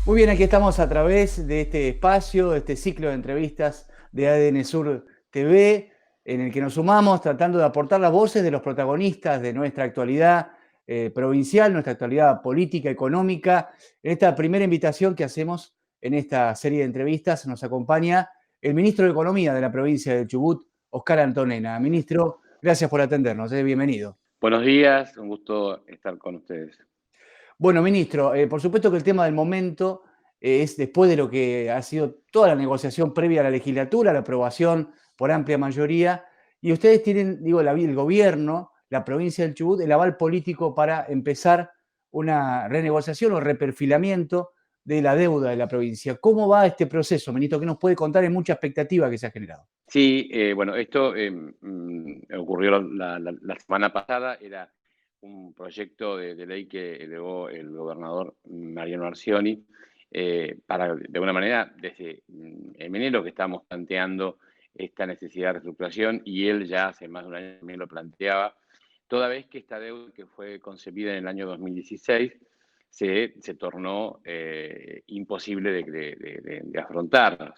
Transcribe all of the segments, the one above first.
Muy bien, aquí estamos a través de este espacio, de este ciclo de entrevistas de ADN Sur TV, en el que nos sumamos tratando de aportar las voces de los protagonistas de nuestra actualidad provincial, nuestra actualidad política, económica. En esta primera invitación que hacemos en esta serie de entrevistas nos acompaña el ministro de Economía de la provincia de Chubut, Oscar Antonena. Ministro, gracias por atendernos, bienvenido. Buenos días, un gusto estar con ustedes. Bueno, ministro, por supuesto que el tema del momento es después de lo que ha sido toda la negociación previa a la legislatura, la aprobación por amplia mayoría, y ustedes tienen, digo, el gobierno, la provincia del Chubut, el aval político para empezar una renegociación o reperfilamiento de la deuda de la provincia. ¿Cómo va este proceso, ministro? ¿Qué nos puede contar? Hay mucha expectativa que se ha generado. Sí, bueno, esto ocurrió la semana pasada, era un proyecto de ley que elevó el gobernador Mariano Arcioni para, de alguna manera, desde en enero que estamos planteando esta necesidad de reestructuración y él ya hace más de un año también lo planteaba, toda vez que esta deuda que fue concebida en el año 2016 se tornó imposible de afrontar.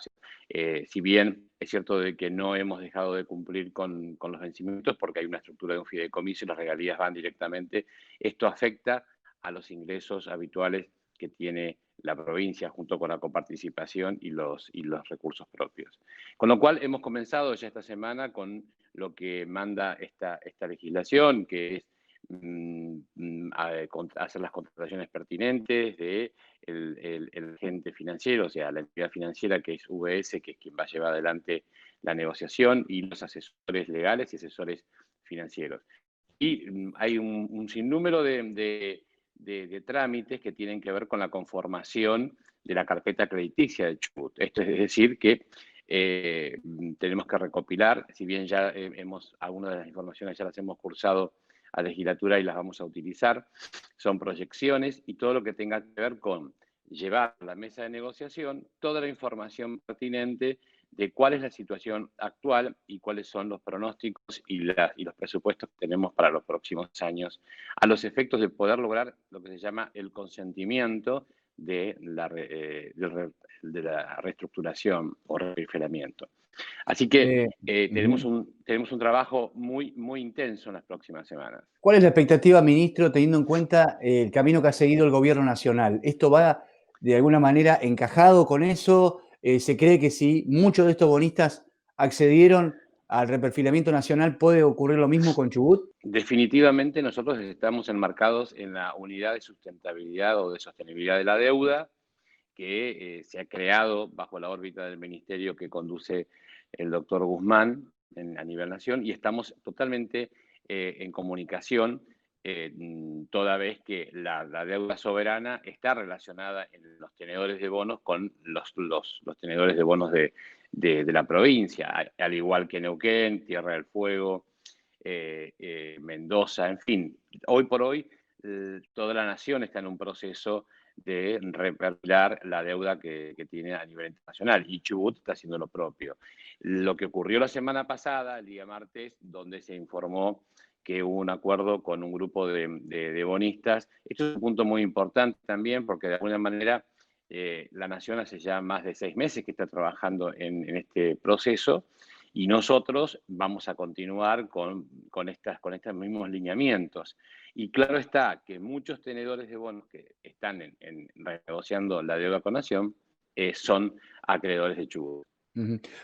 Si bien es cierto de que no hemos dejado de cumplir con los vencimientos porque hay una estructura de un fideicomiso y las regalías van directamente, esto afecta a los ingresos habituales que tiene la provincia junto con la coparticipación y los recursos propios. Con lo cual hemos comenzado ya esta semana con lo que manda esta legislación, que es hacer las contrataciones pertinentes de el agente financiero, o sea, la entidad financiera que es VS, que es quien va a llevar adelante la negociación, y los asesores legales y asesores financieros. Y hay un sinnúmero de trámites que tienen que ver con la conformación de la carpeta crediticia de Chubut. Esto es decir que tenemos que recopilar, si bien ya algunas de las informaciones ya las hemos cursado a legislatura y las vamos a utilizar, son proyecciones y todo lo que tenga que ver con llevar a la mesa de negociación toda la información pertinente de cuál es la situación actual y cuáles son los pronósticos y los presupuestos que tenemos para los próximos años, a los efectos de poder lograr lo que se llama el consentimiento de la reestructuración o refrigeramiento. Así que tenemos un trabajo muy intenso en las próximas semanas. ¿Cuál es la expectativa, ministro, teniendo en cuenta el camino que ha seguido el gobierno nacional? ¿Esto va de alguna manera encajado con eso? ¿Se cree que si muchos de estos bonistas accedieron al reperfilamiento nacional, puede ocurrir lo mismo con Chubut? Definitivamente nosotros estamos enmarcados en la unidad de sustentabilidad o de sostenibilidad de la deuda que se ha creado bajo la órbita del ministerio que conduce el doctor Guzmán a nivel nación y estamos totalmente en comunicación toda vez que la deuda soberana está relacionada en los tenedores de bonos con los tenedores de bonos de la provincia, al igual que Neuquén, Tierra del Fuego, Mendoza, en fin. Hoy por hoy toda la nación está en un proceso de reperfilar la deuda que tiene a nivel internacional y Chubut está haciendo lo propio. Lo que ocurrió la semana pasada, el día martes, donde se informó que hubo un acuerdo con un grupo de bonistas. Esto es un punto muy importante también porque de alguna manera la Nación hace ya más de 6 meses que está trabajando en este proceso y nosotros vamos a continuar con estos mismos lineamientos. Y claro está que muchos tenedores de bonos que están renegociando la deuda con Nación son acreedores de Chubut.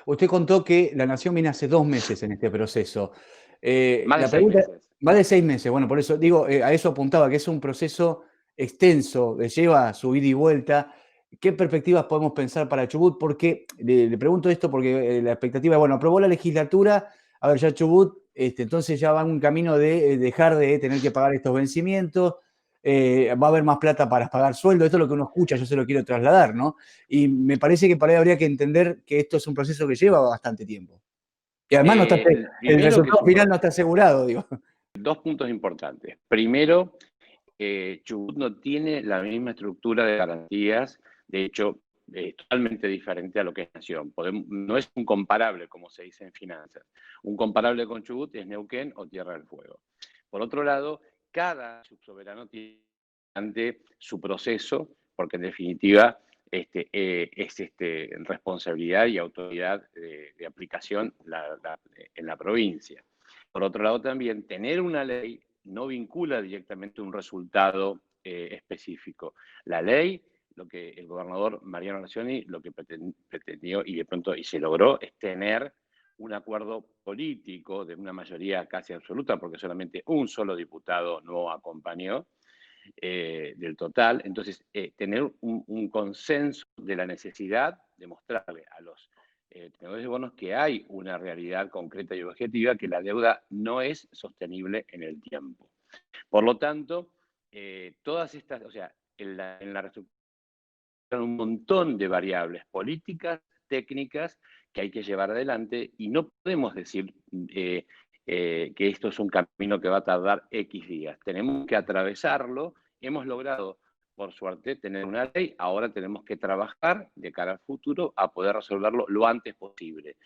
Usted contó que la Nación viene hace 2 meses en este proceso. Más de La 6 pregunta, meses. más de 6 meses, bueno, por eso digo, a eso apuntaba, que es un proceso extenso, que lleva su ida y vuelta. ¿Qué perspectivas podemos pensar para Chubut? Porque le pregunto esto porque la expectativa, bueno, aprobó la legislatura, a ver, ya Chubut, entonces ya va en un camino de dejar de tener que pagar estos vencimientos, va a haber más plata para pagar sueldo, esto es lo que uno escucha, yo se lo quiero trasladar, ¿no? Y me parece que para ahí habría que entender que esto es un proceso que lleva bastante tiempo. Y además no está, el Primero que es resultado final no está asegurado, digo. 2 puntos importantes. Primero, Chubut no tiene la misma estructura de garantías, de hecho, es totalmente diferente a lo que es Nación. No es un comparable, como se dice en finanzas. Un comparable con Chubut es Neuquén o Tierra del Fuego. Por otro lado, cada subsoberano tiene su proceso, porque en definitiva responsabilidad y autoridad de aplicación en la provincia. Por otro lado, también tener una ley no vincula directamente un resultado específico. La ley, lo que el gobernador Mariano Arcioni, lo que pretendió y de pronto y se logró, es tener un acuerdo político de una mayoría casi absoluta, porque solamente un solo diputado no acompañó, del total. Entonces, tener un consenso de la necesidad de mostrarle a los tenedores de bonos que hay una realidad concreta y objetiva, que la deuda no es sostenible en el tiempo. Por lo tanto, todas estas, o sea, en la reestructuración un montón de variables políticas, técnicas, que hay que llevar adelante y no podemos decir que esto es un camino que va a tardar X días. Tenemos que atravesarlo. Hemos logrado, por suerte, tener una ley. Ahora tenemos que trabajar de cara al futuro a poder resolverlo lo antes posible.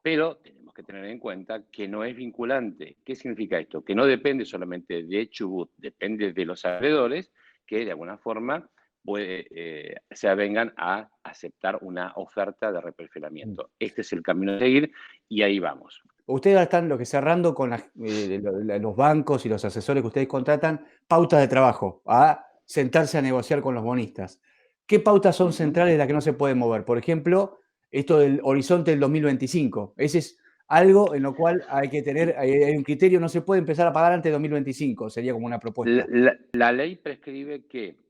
Pero tenemos que tener en cuenta que no es vinculante. ¿Qué significa esto? Que no depende solamente de Chubut, depende de los acreedores que de alguna forma se avengan a aceptar una oferta de reperfilamiento. Este es el camino a seguir y ahí vamos. Ustedes ahora están lo que cerrando con los bancos y los asesores que ustedes contratan, pautas de trabajo, a sentarse a negociar con los bonistas. ¿Qué pautas son centrales de las que no se pueden mover? Por ejemplo, esto del horizonte del 2025. Ese es algo en lo cual hay que tener, hay un criterio, no se puede empezar a pagar antes de 2025, sería como una propuesta. La ley prescribe que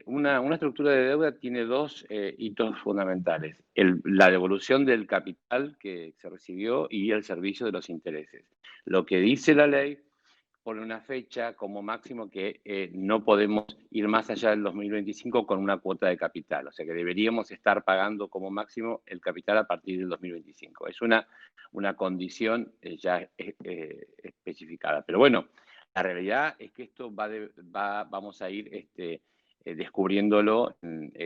una estructura de deuda tiene dos hitos fundamentales: la devolución del capital que se recibió y el servicio de los intereses. Lo que dice la ley pone una fecha como máximo que no podemos ir más allá del 2025 con una cuota de capital. O sea que deberíamos estar pagando como máximo el capital a partir del 2025. Es una condición ya especificada. Pero bueno, la realidad es que esto vamos a ir descubriéndolo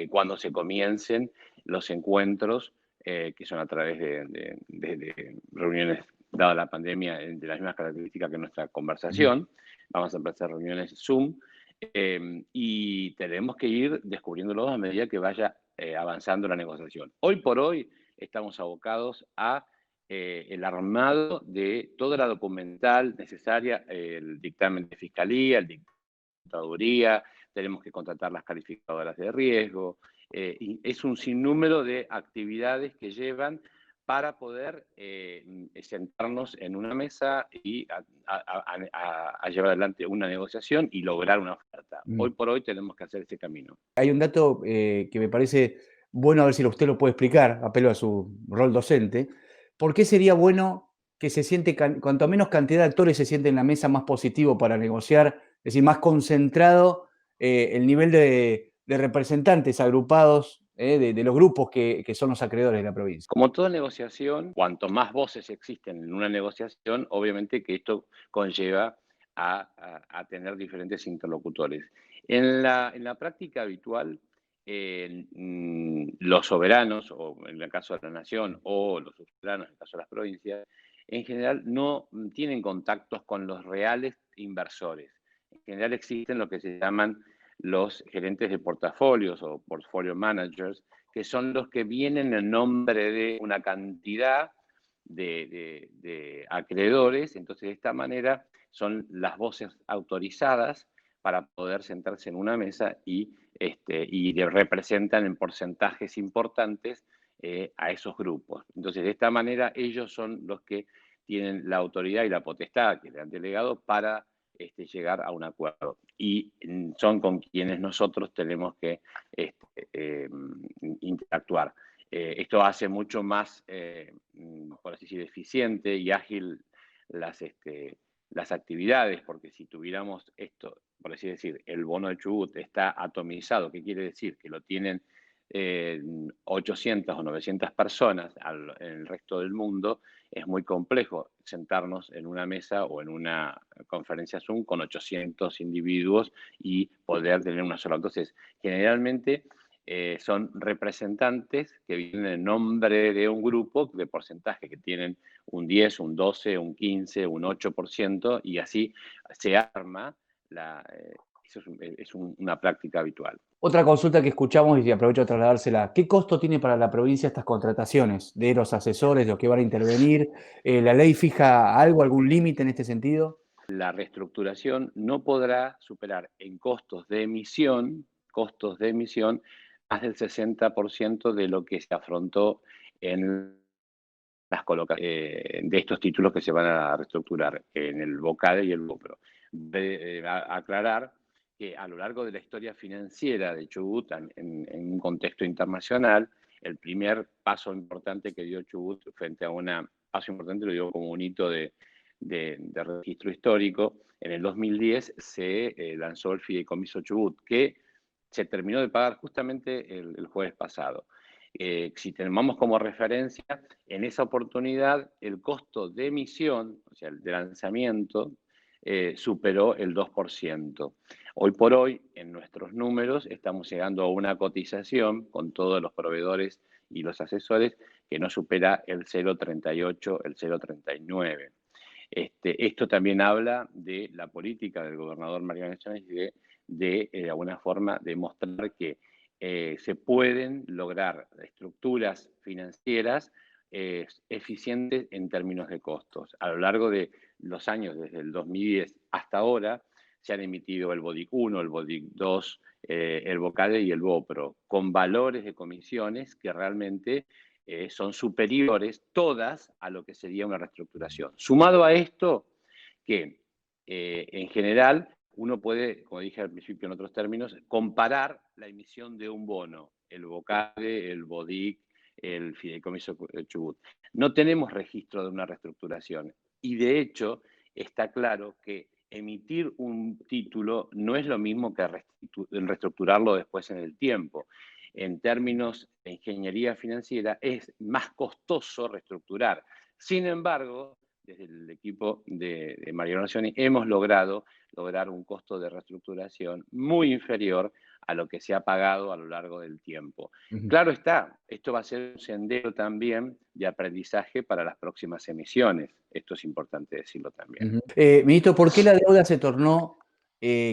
cuando se comiencen los encuentros, que son a través de reuniones, dada la pandemia, de las mismas características que nuestra conversación. Vamos a empezar reuniones Zoom y tenemos que ir descubriéndolo a medida que vaya avanzando la negociación. Hoy por hoy estamos abocados a el armado de toda la documental necesaria, el dictamen de fiscalía, el dictamen de contaduría, tenemos que contratar las calificadoras de riesgo, y es un sinnúmero de actividades que llevan para poder sentarnos en una mesa y a llevar adelante una negociación y lograr una oferta. Hoy por hoy tenemos que hacer ese camino. Hay un dato que me parece bueno, a ver si usted lo puede explicar, apelo a su rol docente. ¿Por qué sería bueno que se siente, cuanto menos cantidad de actores se siente en la mesa, más positivo para negociar, es decir, más concentrado el nivel de representantes agrupados de los grupos que son los acreedores de la provincia? Como toda negociación, cuanto más voces existen en una negociación, obviamente que esto conlleva a tener diferentes interlocutores. En la práctica habitual, los soberanos, o en el caso de la nación, o los subsoberanos, en el caso de las provincias, en general no tienen contactos con los reales inversores. En general existen lo que se llaman los gerentes de portafolios o portfolio managers, que son los que vienen en nombre de una cantidad de acreedores. Entonces, de esta manera son las voces autorizadas para poder sentarse en una mesa y representan en porcentajes importantes a esos grupos. Entonces, de esta manera, ellos son los que tienen la autoridad y la potestad que le han delegado para llegar a un acuerdo. Y son con quienes nosotros tenemos que interactuar. Esto hace mucho más, por así decir, eficiente y ágil las actividades, porque si tuviéramos esto, por así decir, el bono de Chubut está atomizado, ¿qué quiere decir? Que lo tienen 800 o 900 personas en el resto del mundo. Es muy complejo sentarnos en una mesa o en una conferencia Zoom con 800 individuos y poder tener una sola. Entonces, generalmente son representantes que vienen en nombre de un grupo de porcentaje que tienen un 10, un 12, un 15, un 8%, y así se arma Eso es una práctica habitual. Otra consulta que escuchamos y aprovecho a trasladársela. ¿Qué costo tiene para la provincia estas contrataciones de los asesores, de los que van a intervenir? ¿La ley fija algo, algún límite en este sentido? La reestructuración no podrá superar en costos de emisión, más del 60% de lo que se afrontó en las de estos títulos que se van a reestructurar en el BOCADE y el BOPRO. Aclarar que a lo largo de la historia financiera de Chubut, en un contexto internacional, el primer paso importante que dio Chubut frente a paso importante, lo digo como un hito de registro histórico, en el 2010 se lanzó el Fideicomiso Chubut, que se terminó de pagar justamente el jueves pasado. Si tomamos como referencia, en esa oportunidad el costo de emisión, o sea, el de lanzamiento, superó el 2%. Hoy por hoy, en nuestros números, estamos llegando a una cotización con todos los proveedores y los asesores que no supera el 0,38, el 0,39. Esto también habla de la política del gobernador Mariano Chávez y de alguna forma demostrar que se pueden lograr estructuras financieras eficientes en términos de costos. A lo largo de los años, desde el 2010 hasta ahora, se han emitido el BODIC 1, el BODIC 2, el BOCADE y el BOPRO, con valores de comisiones que realmente son superiores todas a lo que sería una reestructuración. Sumado a esto, que en general uno puede, como dije al principio en otros términos, comparar la emisión de un bono, el BOCADE, el BODIC, el Fideicomiso Chubut. No tenemos registro de una reestructuración y de hecho está claro que emitir un título no es lo mismo que reestructurarlo después en el tiempo. En términos de ingeniería financiera es más costoso reestructurar. Sin embargo, desde el equipo de Mariano Nocioni hemos lograr un costo de reestructuración muy inferior a lo que se ha pagado a lo largo del tiempo. Claro está, esto va a ser un sendero también de aprendizaje para las próximas emisiones. Esto es importante decirlo también. Ministro, ¿por qué la deuda se tornó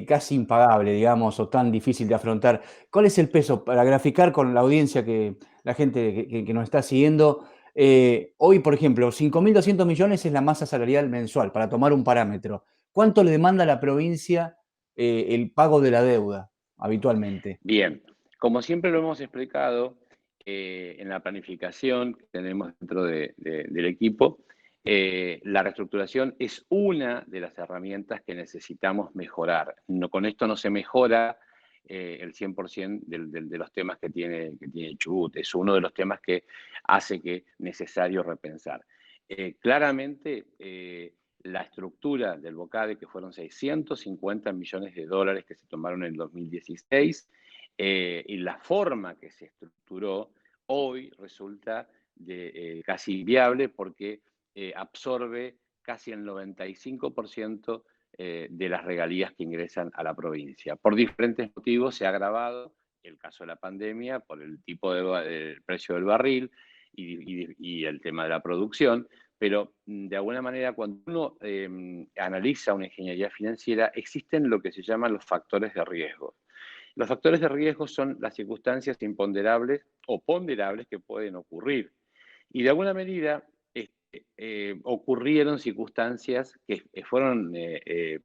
casi impagable, digamos, o tan difícil de afrontar? ¿Cuál es el peso para graficar con la audiencia, la gente que nos está siguiendo? Hoy, por ejemplo, 5.200 millones es la masa salarial mensual, para tomar un parámetro. ¿Cuánto le demanda a la provincia el pago de la deuda habitualmente? Bien, como siempre lo hemos explicado en la planificación que tenemos dentro del equipo, la reestructuración es una de las herramientas que necesitamos mejorar. Con esto no se mejora el 100% de los temas que tiene Chubut. Es uno de los temas que hace que es necesario repensar. Claramente, la estructura del BOCADE, que fueron 650 millones de dólares que se tomaron en el 2016, y la forma que se estructuró hoy resulta casi inviable porque absorbe casi el 95% de las regalías que ingresan a la provincia. Por diferentes motivos se ha agravado el caso de la pandemia por el tipo del precio del barril y el tema de la producción, pero de alguna manera cuando uno analiza una ingeniería financiera existen lo que se llaman los factores de riesgo. Los factores de riesgo son las circunstancias imponderables o ponderables que pueden ocurrir. Y de alguna medida ocurrieron circunstancias que fueron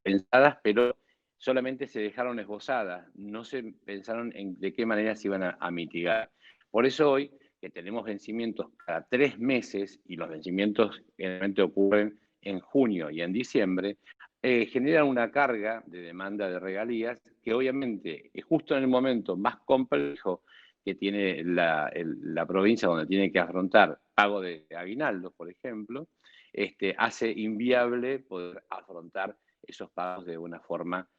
pensadas, pero solamente se dejaron esbozadas, no se pensaron en de qué manera se iban a mitigar. Por eso hoy, que tenemos vencimientos cada 3 meses y los vencimientos generalmente ocurren en junio y en diciembre, generan una carga de demanda de regalías que obviamente es justo en el momento más complejo que tiene la provincia, donde tiene que afrontar pago de aguinaldos, por ejemplo, hace inviable poder afrontar esos pagos de una forma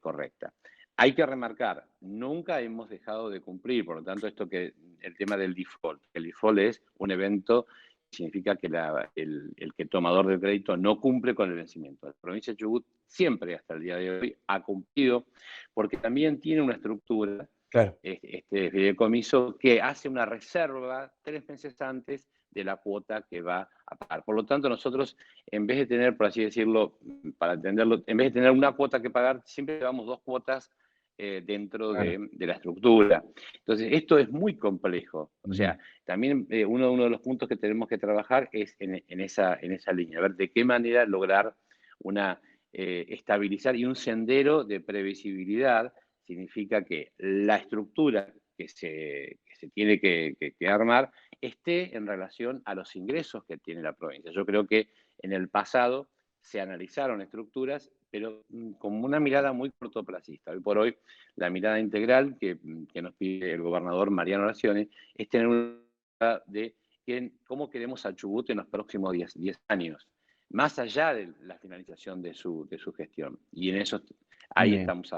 correcta. Hay que remarcar, nunca hemos dejado de cumplir, por lo tanto, el tema del default. El default es un evento que significa que el tomador del crédito no cumple con el vencimiento. La provincia de Chubut siempre, hasta el día de hoy, ha cumplido, porque también tiene una estructura, Claro. este fideicomiso, que hace una reserva 3 meses antes de la cuota que va a pagar. Por lo tanto, nosotros, en vez de tener, por así decirlo, para entenderlo, en vez de tener una cuota que pagar, siempre llevamos dos cuotas dentro de la estructura. Entonces, esto es muy complejo. O sea, también uno de los puntos que tenemos que trabajar es en esa línea, a ver de qué manera lograr una estabilizar y un sendero de previsibilidad. Significa que la estructura que se tiene que armar esté en relación a los ingresos que tiene la provincia. Yo creo que en el pasado se analizaron estructuras, pero con una mirada muy cortoplacista. Hoy por hoy, la mirada integral que nos pide el gobernador Mariano Raciones es tener una mirada de cómo queremos a Chubut en los próximos 10 años, más allá de la finalización de su gestión. Y en eso ahí estamos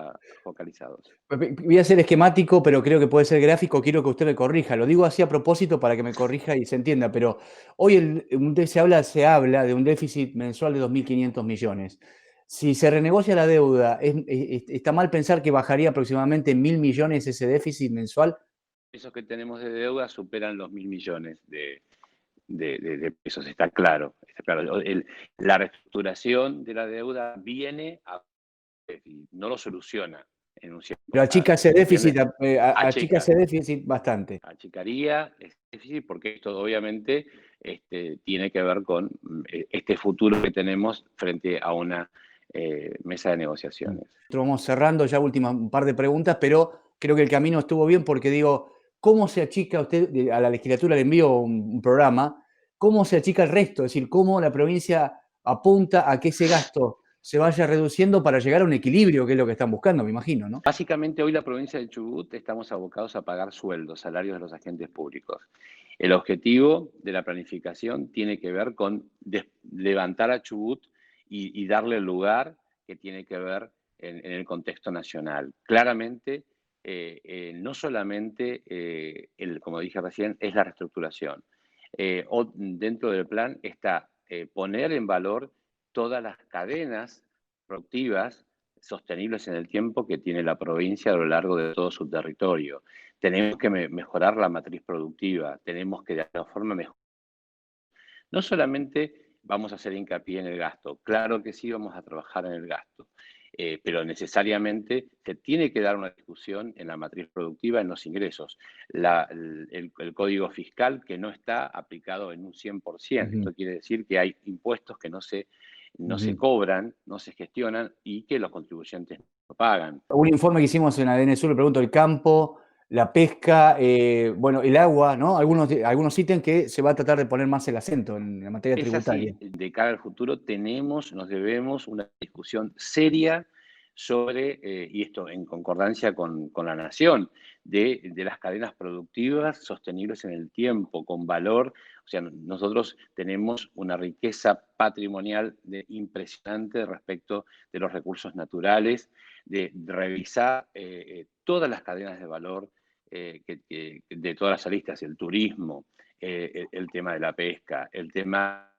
focalizados. Voy a ser esquemático, pero creo que puede ser gráfico. Quiero que usted me corrija. Lo digo así a propósito para que me corrija y se entienda. Pero hoy se habla de un déficit mensual de 2.500 millones. Si se renegocia la deuda, ¿está mal pensar que bajaría aproximadamente 1.000 millones ese déficit mensual? Esos que tenemos de deuda superan los 1.000 millones de pesos, está claro. La reestructuración de la deuda viene no lo soluciona en un cierto Pero achica ese déficit, achica ese déficit bastante. Achicaría ese déficit porque esto obviamente tiene que ver con este futuro que tenemos frente a una mesa de negociaciones. Vamos cerrando ya un par de preguntas, pero creo que el camino estuvo bien porque digo, ¿cómo se achica usted? A la legislatura le envío un programa, ¿cómo se achica el resto? Es decir, ¿cómo la provincia apunta a que ese gasto se vaya reduciendo para llegar a un equilibrio, que es lo que están buscando, me imagino, ¿no? Básicamente hoy la provincia de Chubut estamos abocados a pagar sueldos, salarios de los agentes públicos. El objetivo de la planificación tiene que ver con levantar a Chubut y darle el lugar que tiene que ver en el contexto nacional. Claramente, no solamente, como dije recién, es la reestructuración. Dentro del plan está poner en valor todas las cadenas productivas sostenibles en el tiempo que tiene la provincia a lo largo de todo su territorio. Tenemos que mejorar la matriz productiva, tenemos que de alguna forma mejorar. No solamente vamos a hacer hincapié en el gasto, claro que sí vamos a trabajar en el gasto, pero necesariamente se tiene que dar una discusión en la matriz productiva, en los ingresos. El código fiscal que no está aplicado en un 100%. Esto quiere decir que hay impuestos que no se cobran, no se gestionan y que los contribuyentes no pagan. Un informe que hicimos en ADN Sur, le pregunto, el campo, la pesca, bueno, el agua, ¿no? Algunos ítems que se va a tratar de poner más el acento en la materia tributaria. Así, de cara al futuro nos debemos una discusión seria sobre, y esto en concordancia con la nación, de las cadenas productivas sostenibles en el tiempo, con valor. O sea, nosotros tenemos una riqueza patrimonial impresionante respecto de los recursos naturales, de revisar todas las cadenas de valor de todas las aristas, el turismo, el tema de la pesca, el tema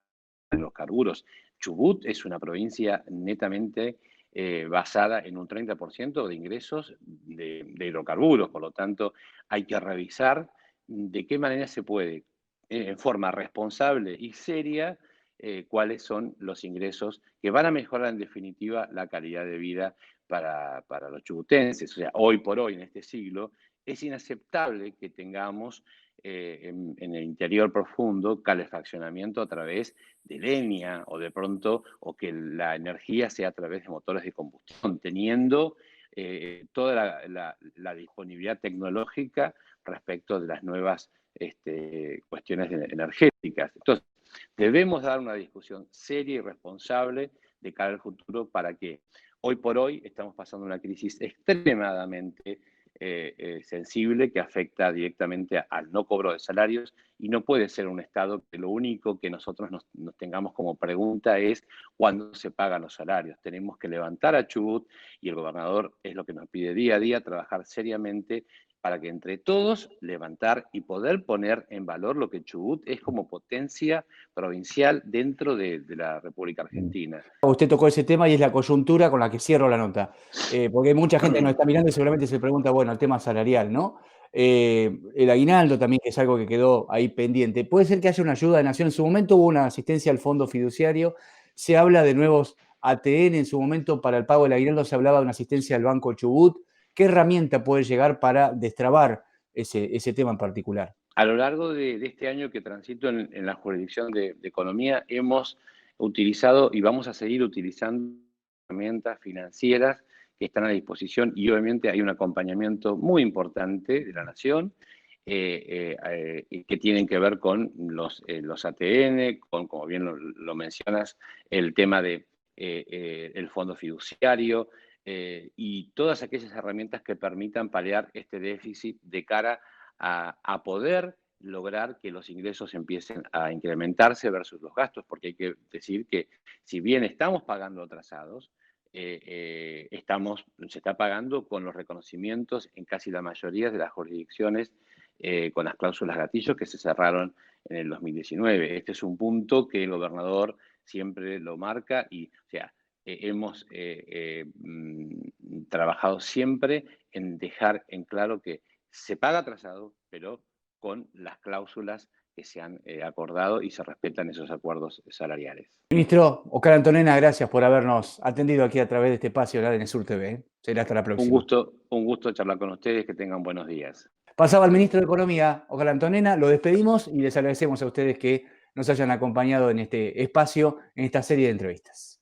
de los carburos. Chubut es una provincia netamente basada en un 30% de ingresos de hidrocarburos, por lo tanto hay que revisar de qué manera se puede, en forma responsable y seria, cuáles son los ingresos que van a mejorar en definitiva la calidad de vida para los chubutenses. O sea, hoy por hoy, en este siglo, es inaceptable que tengamos en el interior profundo calefaccionamiento a través de leña o de pronto, o que la energía sea a través de motores de combustión, teniendo toda la disponibilidad tecnológica respecto de las nuevas cuestiones energéticas. Entonces, debemos dar una discusión seria y responsable de cara al futuro para que hoy por hoy estamos pasando una crisis extremadamente sensible que afecta directamente al no cobro de salarios y no puede ser un Estado que lo único que nosotros nos tengamos como pregunta es cuándo se pagan los salarios. Tenemos que levantar a Chubut y el gobernador es lo que nos pide día a día, trabajar seriamente para que entre todos levantar y poder poner en valor lo que Chubut es como potencia provincial dentro de la República Argentina. Usted tocó ese tema y es la coyuntura con la que cierro la nota, porque mucha gente nos está mirando y seguramente se pregunta, bueno, el tema salarial, ¿no? el aguinaldo también, que es algo que quedó ahí pendiente. Puede ser que haya una ayuda de Nación. En su momento hubo una asistencia al fondo fiduciario. Se habla de nuevos ATN. En su momento, para el pago del aguinaldo, se hablaba de una asistencia al Banco Chubut. ¿Qué herramienta puede llegar para destrabar ese tema en particular? A lo largo de este año que transito en la jurisdicción de economía, hemos utilizado y vamos a seguir utilizando herramientas financieras que están a disposición, y obviamente hay un acompañamiento muy importante de la Nación que tienen que ver con los ATN, con, como bien lo mencionas, el tema de el fondo fiduciario y todas aquellas herramientas que permitan paliar este déficit de cara a poder lograr que los ingresos empiecen a incrementarse versus los gastos, porque hay que decir que si bien estamos pagando atrasados, se está pagando con los reconocimientos en casi la mayoría de las jurisdicciones con las cláusulas gatillo que se cerraron en el 2019. Este es un punto que el gobernador siempre lo marca y, o sea, hemos trabajado siempre en dejar en claro que se paga atrasado, pero con las cláusulas que se han acordado y se respetan esos acuerdos salariales. Ministro Oscar Antonena, gracias por habernos atendido aquí a través de este espacio de Sur TV. Será hasta la próxima. Un gusto charlar con ustedes, que tengan buenos días. Pasaba el ministro de Economía, Oscar Antonena, lo despedimos y les agradecemos a ustedes que nos hayan acompañado en este espacio, en esta serie de entrevistas.